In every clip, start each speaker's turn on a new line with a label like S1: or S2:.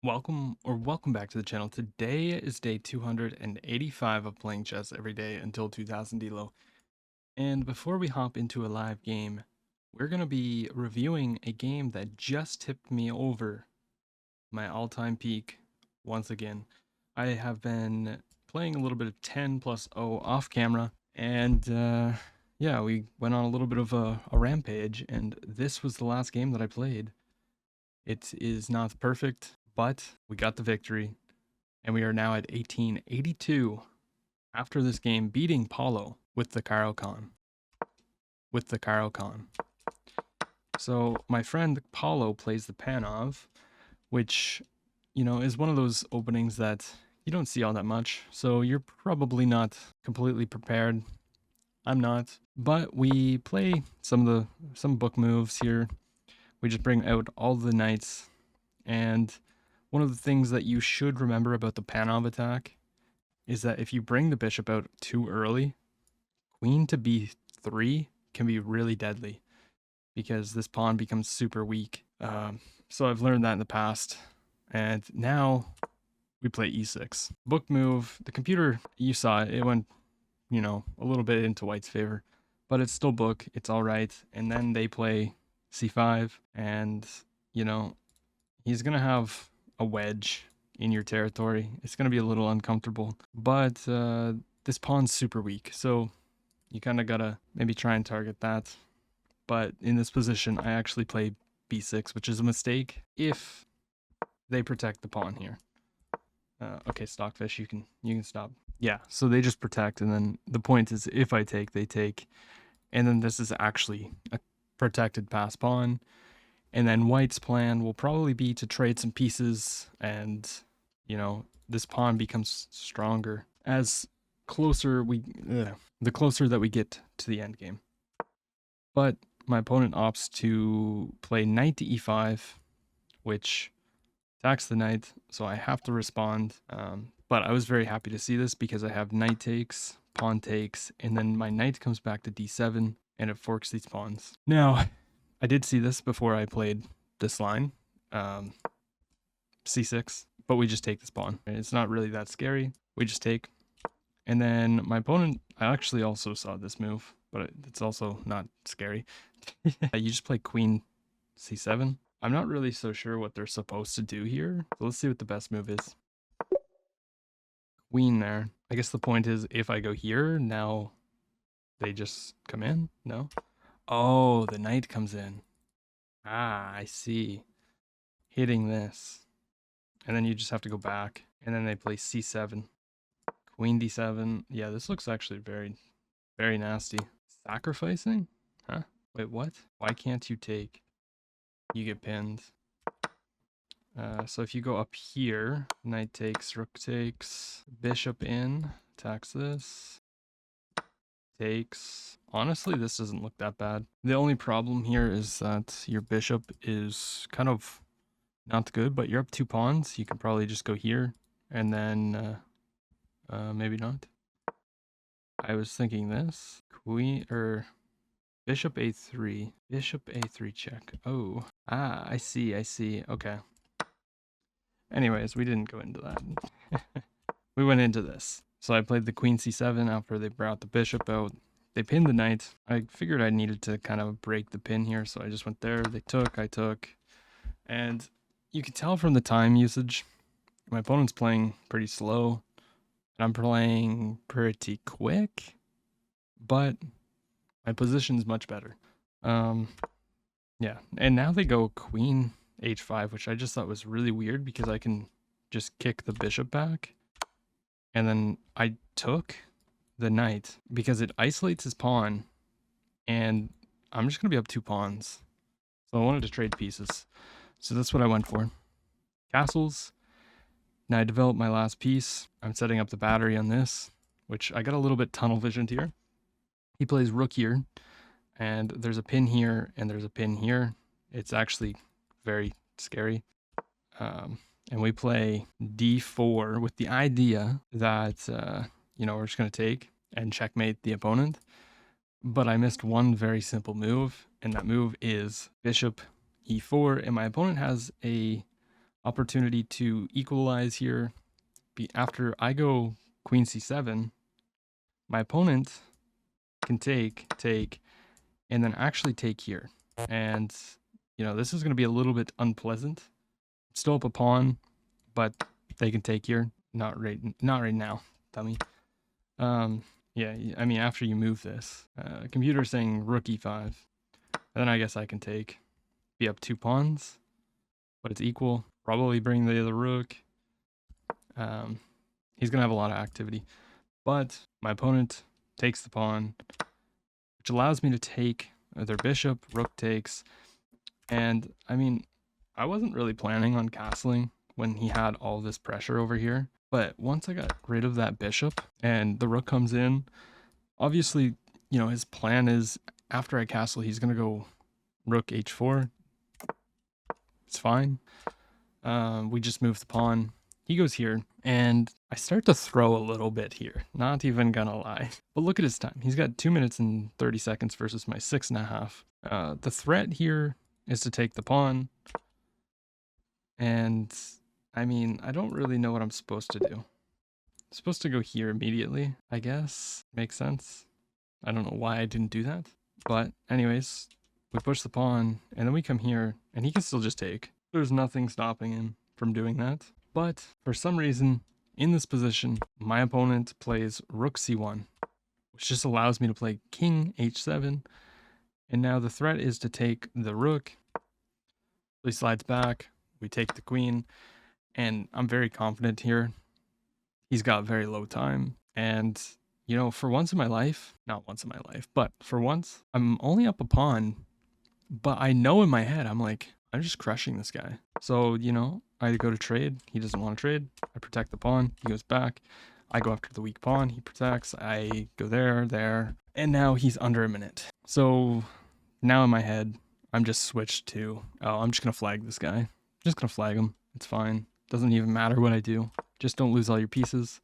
S1: Welcome back to the channel. Today is day 285 of playing chess every day until 2000 Elo. And before we hop into a live game, we're going to be reviewing a game that just tipped me over my all-time peak once again. I have been playing a little bit of 10 plus 0 off camera, and yeah, we went on a little bit of a rampage, and this was the last game that I played. It is not perfect, but we got the victory, and we are now at 1882 after this game, beating Paulo with the Caro Con. So my friend Paulo plays the Panov, which, is one of those openings that you don't see all that much, so you're probably not completely prepared. I'm not, but we play some book moves here. We just bring out all the knights, and one of the things that you should remember about the Panov Attack is that if you bring the bishop out too early, queen to b3 can be really deadly because this pawn becomes super weak. So I've learned that in the past, and now we play e6. Book move, the computer, you saw it, it went, a little bit into white's favor, but it's still book, it's all right. And then they play c5, and, he's going to have a wedge in your territory. It's going to be a little uncomfortable, but this pawn's super weak, so you kind of got to maybe try and target that. But in this position, I actually play b6, which is a mistake if they protect the pawn here. Okay, Stockfish, you can stop. Yeah, so they just protect, and then the point is if I take, they take. And then this is actually a protected pass pawn. And then white's plan will probably be to trade some pieces, and, this pawn becomes stronger as the closer that we get to the end game. But my opponent opts to play knight to e5, which attacks the knight, so I have to respond. But I was very happy to see this because I have knight takes, pawn takes, and then my knight comes back to d7, and it forks these pawns. Now, I did see this before I played this line, c6, but we just take this pawn. It's not really that scary. We just take. And then my opponent, I actually also saw this move, but it's also not scary. You just play queen c7. I'm not really so sure what they're supposed to do here, so let's see what the best move is. Queen there. I guess the point is if I go here, now they just come in? No? Oh, the knight comes in. Ah, I see. Hitting this. And then you just have to go back. And then they play c7. Queen d7. Yeah, this looks actually very, very nasty. Sacrificing? Huh? Wait, what? Why can't you take? You get pinned. So if you go up here, knight takes, rook takes, bishop in, attacks this, takes. Honestly, this doesn't look that bad. The only problem here is that your bishop is kind of not good, but you're up 2 pawns. You can probably just go here, and then maybe not. I was thinking this. Queen, or bishop a3. Bishop a3 check. Oh. Ah, I see. Okay. Anyways, we didn't go into that. We went into this. So I played the queen c7 after they brought the bishop out. They pinned the knight. I figured I needed to kind of break the pin here, so I just went there. They took, I took. And you can tell from the time usage, my opponent's playing pretty slow. And I'm playing pretty quick, but my position's much better. Yeah, and now they go queen h5, which I just thought was really weird because I can just kick the bishop back. And then I took the knight because it isolates his pawn, and I'm just going to be up 2 pawns. So I wanted to trade pieces. So that's what I went for. Castles. Now I developed my last piece. I'm setting up the battery on this, which I got a little bit tunnel visioned here. He plays rook here, and there's a pin here, and there's a pin here. It's actually very scary. And we play d4 with the idea that, we're just going to take and checkmate the opponent. But I missed one very simple move, and that move is bishop e4, and my opponent has a opportunity to equalize here. After I go queen c7, my opponent can take, and then actually take here. And, you know, this is going to be a little bit unpleasant. Still up a pawn, but they can take here. Not right now, dummy. Yeah, I mean, after you move this, computer saying rook e5. And then I guess I can take, be up 2 pawns, but it's equal. Probably bring the other rook. He's going to have a lot of activity. But my opponent takes the pawn, which allows me to take their bishop. Rook takes. And, I mean, I wasn't really planning on castling when he had all this pressure over here. But once I got rid of that bishop and the rook comes in, obviously, you know, his plan is after I castle, he's going to go rook h4. It's fine. We just move the pawn. He goes here, and I start to throw a little bit here. Not even gonna lie. But look at his time. He's got 2 minutes and 30 seconds versus my 6.5. The threat here is to take the pawn. And, I mean, I don't really know what I'm supposed to do. I'm supposed to go here immediately, I guess. Makes sense. I don't know why I didn't do that. But anyways, we push the pawn, and then we come here, and he can still just take. There's nothing stopping him from doing that. But for some reason, in this position, my opponent plays rook c1, which just allows me to play king h7. And now the threat is to take the rook. He slides back. We take the queen. And I'm very confident here. He's got very low time. And, you know, for once in my life, not once in my life, but for once, I'm only up a pawn. But I know in my head, I'm like, I'm just crushing this guy. So, you know, I go to trade. He doesn't want to trade. I protect the pawn. He goes back. I go after the weak pawn. He protects. I go there. And now he's under a minute. So now in my head, I'm just switched to, oh, I'm just going to flag this guy. I'm just going to flag him. It's fine. Doesn't even matter what I do. Just don't lose all your pieces.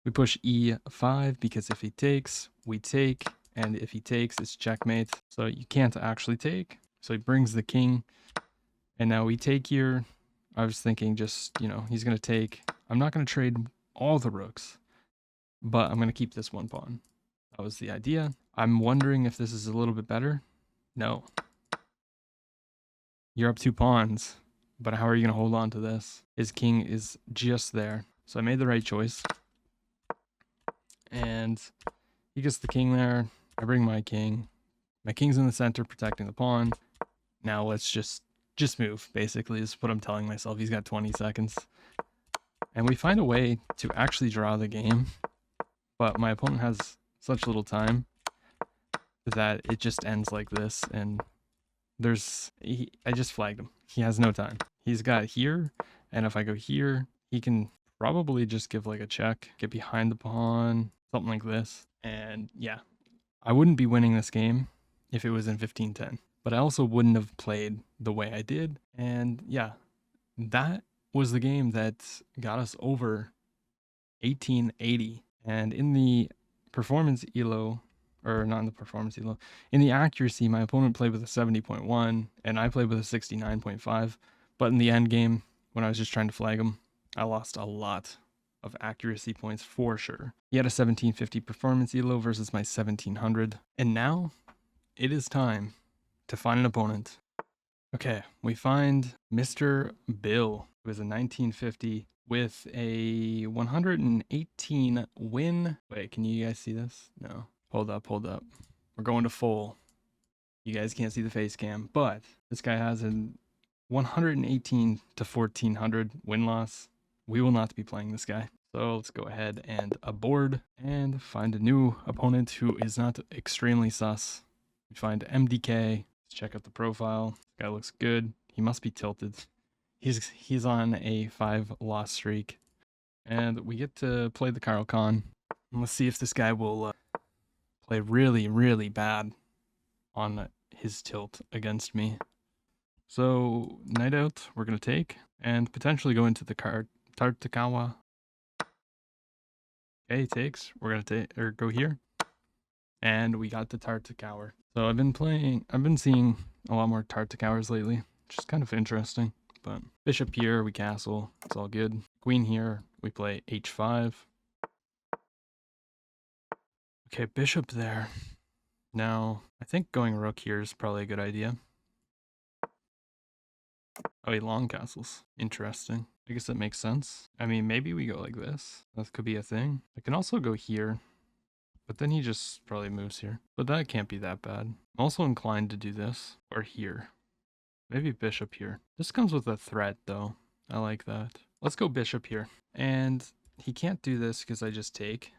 S1: We push e5 because if he takes, we take. And if he takes, it's checkmate. So you can't actually take. So he brings the king. And now we take here. I was thinking just, you know, he's going to take. I'm not going to trade all the rooks, but I'm going to keep this one pawn. That was the idea. I'm wondering if this is a little bit better. No. You're up 2 pawns, but how are you going to hold on to this? His king is just there. So I made the right choice. And he gets the king there. I bring my king. My king's in the center protecting the pawn. Now let's just move, basically, is what I'm telling myself. He's got 20 seconds. And we find a way to actually draw the game. But my opponent has such little time that it just ends like this. And I just flagged him. He has no time. He's got here. And if I go here, he can probably just give like a check, get behind the pawn, something like this. And yeah, I wouldn't be winning this game if it was in 15-10. But I also wouldn't have played the way I did. And yeah, that was the game that got us over 1880. And in the performance elo, or not in the performance elo, in the accuracy, my opponent played with a 70.1 and I played with a 69.5. But in the end game, when I was just trying to flag him, I lost a lot of accuracy points for sure. He had a 1750 performance elo versus my 1700. And now it is time to find an opponent. Okay, we find Mr. Bill, who is a 1950 with a 118 win. Wait, can you guys see this? No. Hold up. We're going to full. You guys can't see the face cam, but this guy has a 118 to 1400 win-loss. We will not be playing this guy. So let's go ahead and aboard and find a new opponent who is not extremely sus. We find MDK. Let's check out the profile. This guy looks good. He must be tilted. He's on a 5-loss streak. And we get to play the Carl Khan. Let's see if this guy will play really, really bad on his tilt against me. So, night out, we're going to take, and potentially go into the Tartakawa. Okay, he takes. We're going to take, or go here. And we got the Tartakawa. So I've been seeing a lot more Tartakowers lately, which is kind of interesting. but bishop here, we castle. It's all good. Queen here, we play h5. Okay, bishop there. Now, I think going rook here is probably a good idea. Oh, he long castles. Interesting. I guess that makes sense. I mean, maybe we go like this. That could be a thing. I can also go here, but then he just probably moves here. But that can't be that bad. I'm also inclined to do this, or here. Maybe bishop here. This comes with a threat, though. I like that. Let's go bishop here. And he can't do this because I just take.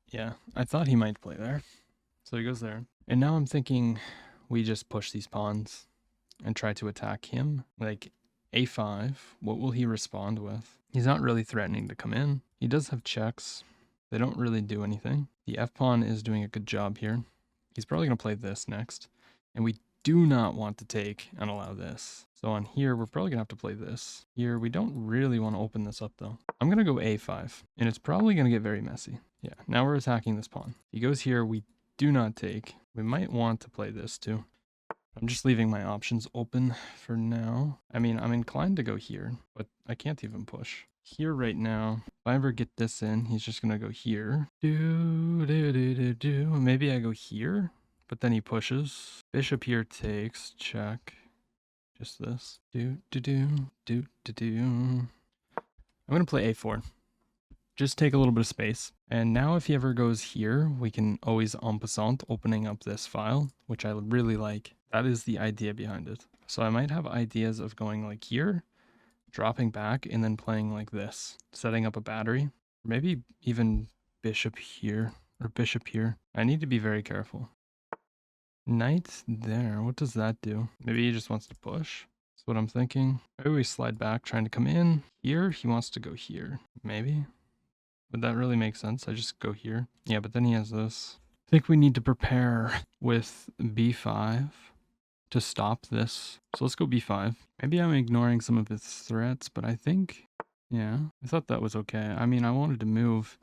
S1: Yeah, I thought he might play there. So he goes there. And now I'm thinking we just push these pawns and try to attack him. Like a5, what will he respond with? He's not really threatening to come in. He does have checks. They don't really do anything. The f-pawn is doing a good job here. He's probably going to play this next. And we do not want to take and allow this. So on here, we're probably going to have to play this. Here, we don't really want to open this up though. I'm going to go a5, and it's probably going to get very messy. Yeah, now we're attacking this pawn. He goes here, we do not take. We might want to play this too. I'm just leaving my options open for now. I mean, I'm inclined to go here, but I can't even push. Here right now, if I ever get this in, he's just going to go here. Maybe I go here, but then he pushes. Bishop here takes, check. Just this. I'm going to play a4. Just take a little bit of space. And now if he ever goes here, we can always en passant opening up this file, which I really like. That is the idea behind it. So I might have ideas of going like here, dropping back, and then playing like this, setting up a battery. Maybe even bishop here, or bishop here. I need to be very careful. Knight there, what does that do? Maybe he just wants to push. That's what I'm thinking. Maybe we slide back, trying to come in. Here, he wants to go here. Maybe. Would that really make sense? I just go here. Yeah, but then he has this. I think we need to prepare with b5 to stop this. So let's go b5. Maybe I'm ignoring some of his threats, but I think, yeah, I thought that was okay. I mean, I wanted to move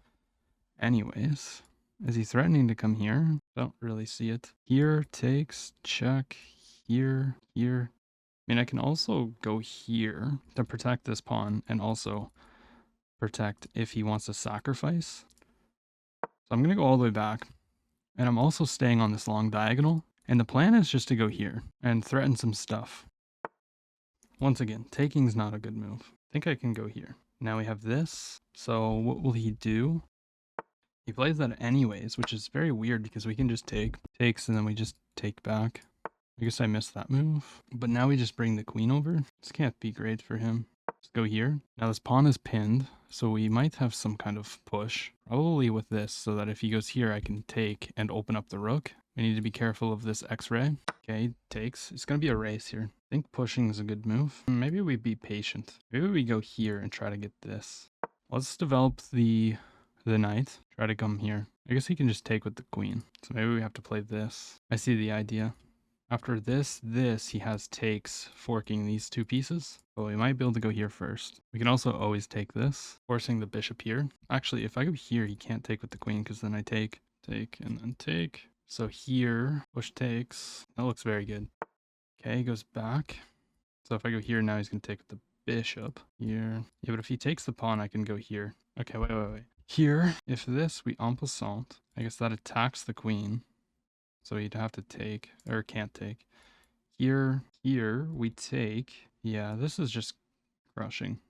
S1: anyways. Is he threatening to come here? Don't really see it. Here, takes, check, here, here. I mean, I can also go here to protect this pawn and also protect if he wants to sacrifice. So I'm going to go all the way back. And I'm also staying on this long diagonal. And the plan is just to go here and threaten some stuff. Once again, taking's not a good move. I think I can go here. Now we have this. So what will he do? He plays that anyways, which is very weird because we can just take. Takes and then we just take back. I guess I missed that move. But now we just bring the queen over. This can't be great for him. Let's go here. Now this pawn is pinned, so we might have some kind of push. Probably with this, so that if he goes here, I can take and open up the rook. We need to be careful of this x-ray. Okay, takes. It's going to be a race here. I think pushing is a good move. Maybe we be patient. Maybe we go here and try to get this. Let's develop the knight. Try to come here. I guess he can just take with the queen. So maybe we have to play this. I see the idea. After this, he has takes, forking these two pieces. So we might be able to go here first. We can also always take this, forcing the bishop here. Actually, if I go here, he can't take with the queen because then I take, and then take. So here, push takes. That looks very good. Okay, he goes back. So if I go here, now he's going to take with the bishop here. Yeah, but if he takes the pawn, I can go here. Okay, wait. Here, if this, we en passant. I guess that attacks the queen. So you'd have to take, or can't take. Here, we take. Yeah, this is just crushing.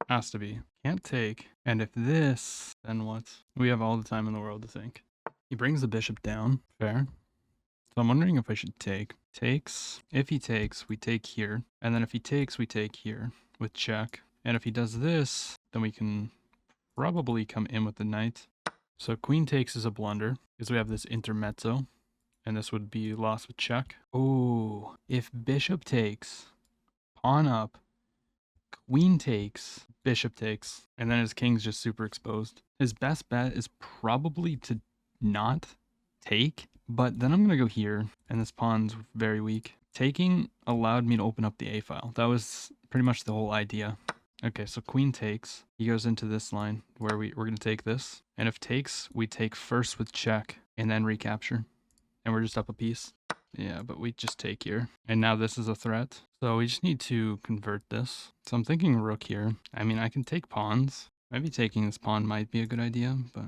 S1: Has to be. Can't take. And if this, then what? We have all the time in the world to think. He brings the bishop down. Fair. So I'm wondering if I should take. Takes. If he takes, we take here. And then if he takes, we take here with check. And if he does this, then we can probably come in with the knight. So queen takes is a blunder because we have this intermezzo. And this would be lost with check. Oh, if bishop takes, pawn up, queen takes, bishop takes, and then his king's just super exposed. His best bet is probably to not take, but then I'm going to go here, and this pawn's very weak. Taking allowed me to open up the A file. That was pretty much the whole idea. Okay, so queen takes. He goes into this line where we're going to take this. And if takes, we take first with check, and then recapture. And we're just up a piece. Yeah, but we just take here. And now this is a threat. So we just need to convert this. So I'm thinking rook here. I mean, I can take pawns. Maybe taking this pawn might be a good idea, but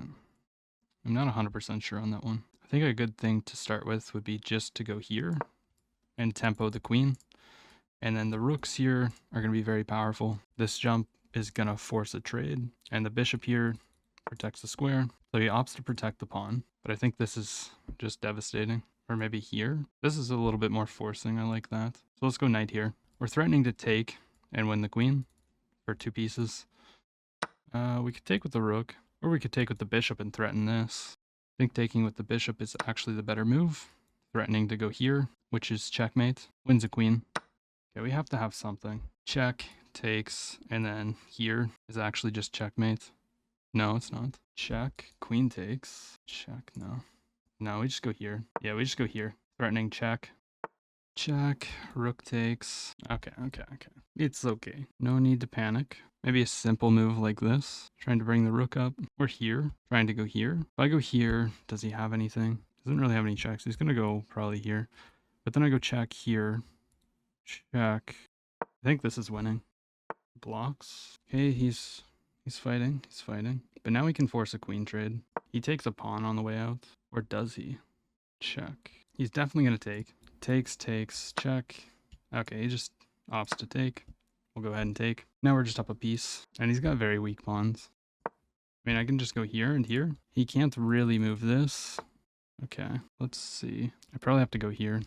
S1: I'm not 100% sure on that one. I think a good thing to start with would be just to go here and tempo the queen. And then the rooks here are going to be very powerful. This jump is going to force a trade. And the bishop here protects the square. So he opts to protect the pawn. But I think this is just devastating. Or maybe here. This is a little bit more forcing. I like that. So let's go knight here. We're threatening to take and win the queen for 2 pieces. We could take with the rook. Or we could take with the bishop and threaten this. I think taking with the bishop is actually the better move. Threatening to go here, which is checkmate. Wins a queen. Okay, we have to have something. Check, takes, and then here is actually just checkmate. No, it's not. Check, queen takes. Check, no. No, we just go here. Yeah, we just go here. Threatening check. Check, rook takes. Okay. It's okay. No need to panic. Maybe a simple move like this. Trying to bring the rook up. Or here. Trying to go here. If I go here, does he have anything? Doesn't really have any checks. He's going to go probably here. But then I go check here. Check. I think this is winning. Blocks. Okay, he's fighting. He's fighting. But now we can force a queen trade. He takes a pawn on the way out. Or does he? Check. He's definitely going to take. Takes, check. Okay, he just opts to take. We'll go ahead and take. Now we're just up a piece. And he's got very weak pawns. I mean, I can just go here and here. He can't really move this. Okay, let's see. I probably have to go here.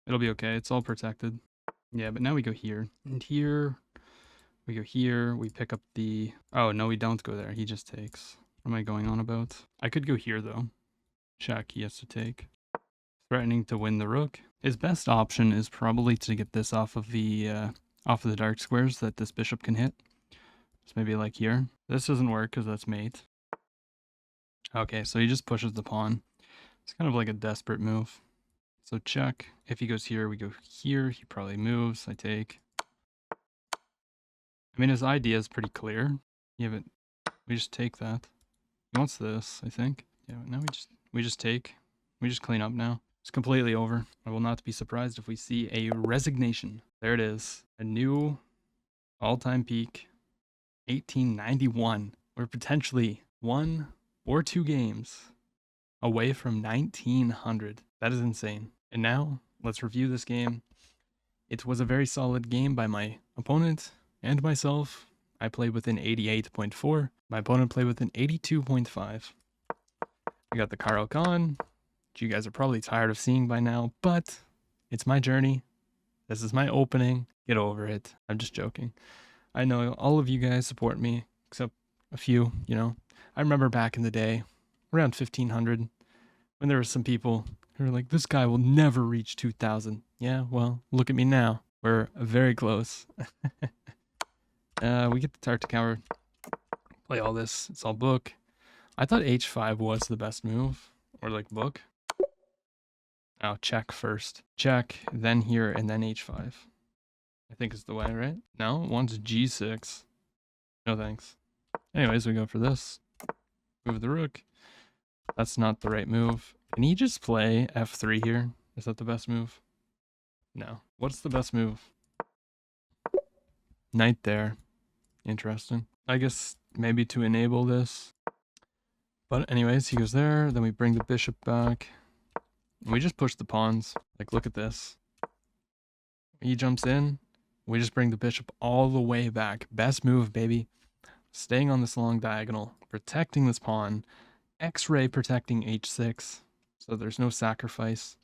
S1: It'll be okay. It's all protected. Yeah, but now we go here. And here, we go here. We pick up the... Oh, no, we don't go there. He just takes. What am I going on about? I could go here, though. Check, he has to take. Threatening to win the rook. His best option is probably to get this off of the dark squares that this bishop can hit. Just maybe like here. This doesn't work because that's mate. Okay, so he just pushes the pawn. It's kind of like a desperate move. So check. If he goes here, we go here. He probably moves. I take. I mean, his idea is pretty clear. Yeah, but we just take that. He wants this, I think. Yeah, but now we just take. We just clean up now. It's completely over. I will not be surprised if we see a resignation. There it is. A new all-time peak. 1891. We're potentially 1 or 2 games away from 1900. That is insane. And now, let's review this game. It was a very solid game by my opponent and myself. I played with an 88.4. My opponent played with an 82.5. We got the Carl Khan, which you guys are probably tired of seeing by now, but it's my journey. This is my opening. Get over it. I'm just joking. I know all of you guys support me, except a few, you know. I remember back in the day, around 1500, when there were some people who were like, this guy will never reach 2000. Yeah, well, look at me now. We're very close. We get the Tartakower. Play all this. It's all book. I thought h5 was the best move. Or like book. Oh, check first. Check, then here, and then h5. I think is the way, right? No, it wants g6. No thanks. Anyways, we go for this. Move the rook. That's not the right move. Can he just play f3 here? Is that the best move? No. What's the best move? Knight there. Interesting. I guess maybe to enable this. But anyways, he goes there. Then we bring the bishop back. And we just push the pawns. Like, look at this. He jumps in. We just bring the bishop all the way back. Best move, baby. Staying on this long diagonal. Protecting this pawn. X-ray protecting h6. So there's no sacrifice.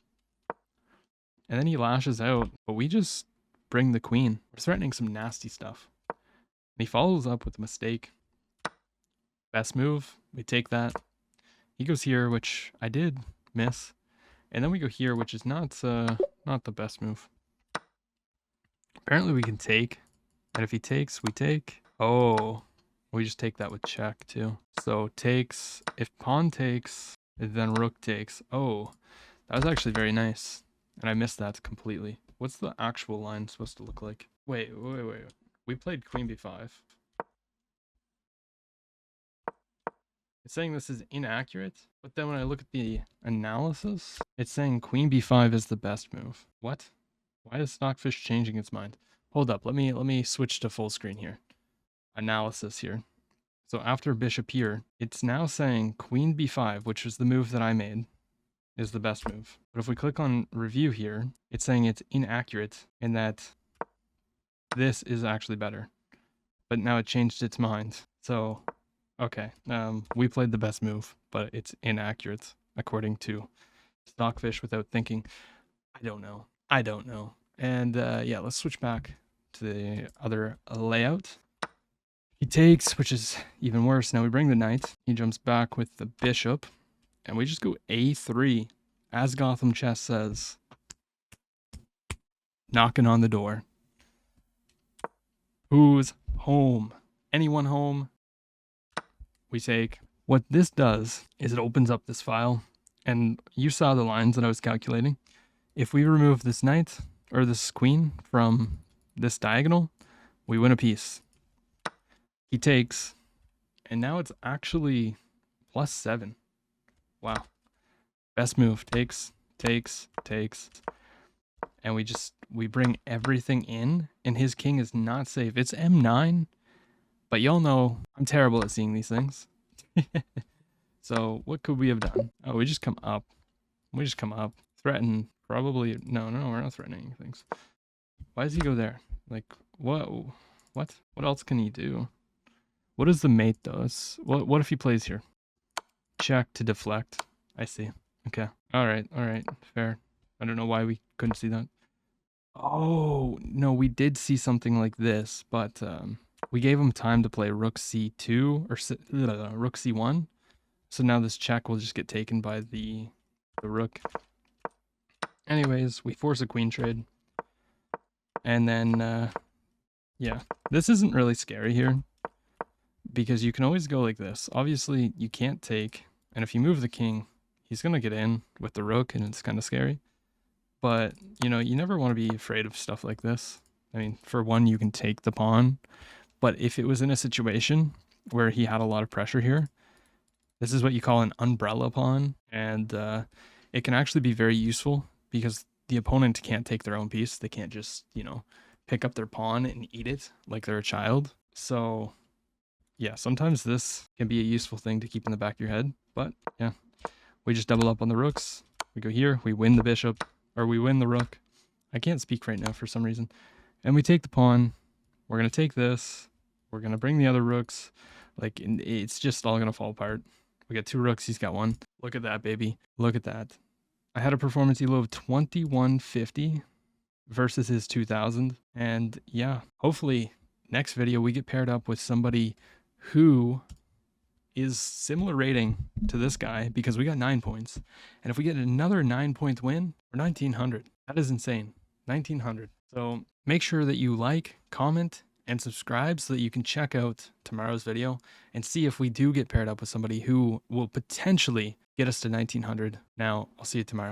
S1: And then he lashes out. But we just bring the queen. We're threatening some nasty stuff. And he follows up with a mistake. Best move. We take that. He goes here, which I did miss. And then we go here, which is not the best move. Apparently we can take. And if he takes, we take. Oh, we just take that with check too. So takes, if pawn takes, then rook takes. Oh, that was actually very nice. And I missed that completely. What's the actual line supposed to look like? Wait. We played queen b5. It's saying this is inaccurate, but then when I look at the analysis, it's saying queen b5 is the best move. What? Why is Stockfish changing its mind? Hold up, let me switch to full screen here. Analysis here. So after bishop here, it's now saying queen b5, which is the move that I made, is the best move. But if we click on review here, it's saying it's inaccurate and that this is actually better. But now it changed its mind. So, okay, we played the best move, but it's inaccurate according to Stockfish without thinking. I don't know. And yeah, let's switch back to the other layout. He takes, which is even worse. Now we bring the knight. He jumps back with the bishop. And we just go a3. As Gotham Chess says. Knocking on the door. Who's home? Anyone home? We take. What this does is it opens up this file. And you saw the lines that I was calculating. If we remove this knight, or this queen, from this diagonal, we win a piece. He takes, and now it's actually +7. Wow. Best move. Takes. And we bring everything in, and his king is not safe. It's M9, but y'all know I'm terrible at seeing these things. So what could we have done? Oh, we just come up. Threaten, probably. No, we're not threatening things. Why does he go there? Like, whoa. What else can he do? What does the mate do? What if he plays here? Check to deflect. I see. Okay. All right. Fair. I don't know why we couldn't see that. Oh, no, we did see something like this, but we gave him time to play rook c2 or rook c1. So now this check will just get taken by the rook. Anyways, we force a queen trade. And then, yeah, this isn't really scary here. Because you can always go like this. Obviously, you can't take, and if you move the king, he's going to get in with the rook, and it's kind of scary. But, you know, you never want to be afraid of stuff like this. I mean, for one, you can take the pawn, but if it was in a situation where he had a lot of pressure here, this is what you call an umbrella pawn, and it can actually be very useful because the opponent can't take their own piece. They can't just, you know, pick up their pawn and eat it like they're a child. So yeah, sometimes this can be a useful thing to keep in the back of your head, but yeah, we just double up on the rooks. We go here, we win the bishop, or we win the rook. I can't speak right now for some reason. And we take the pawn. We're going to take this. We're going to bring the other rooks. Like, it's just all going to fall apart. We got 2 rooks, he's got 1. Look at that, baby. Look at that. I had a performance elo of 2150 versus his 2000. And yeah, hopefully next video we get paired up with somebody who is similar rating to this guy because we got 9 points. And if we get another 9-point win, we're 1900. That is insane. 1900. So make sure that you like, comment, and subscribe so that you can check out tomorrow's video and see if we do get paired up with somebody who will potentially get us to 1900. Now, I'll see you tomorrow.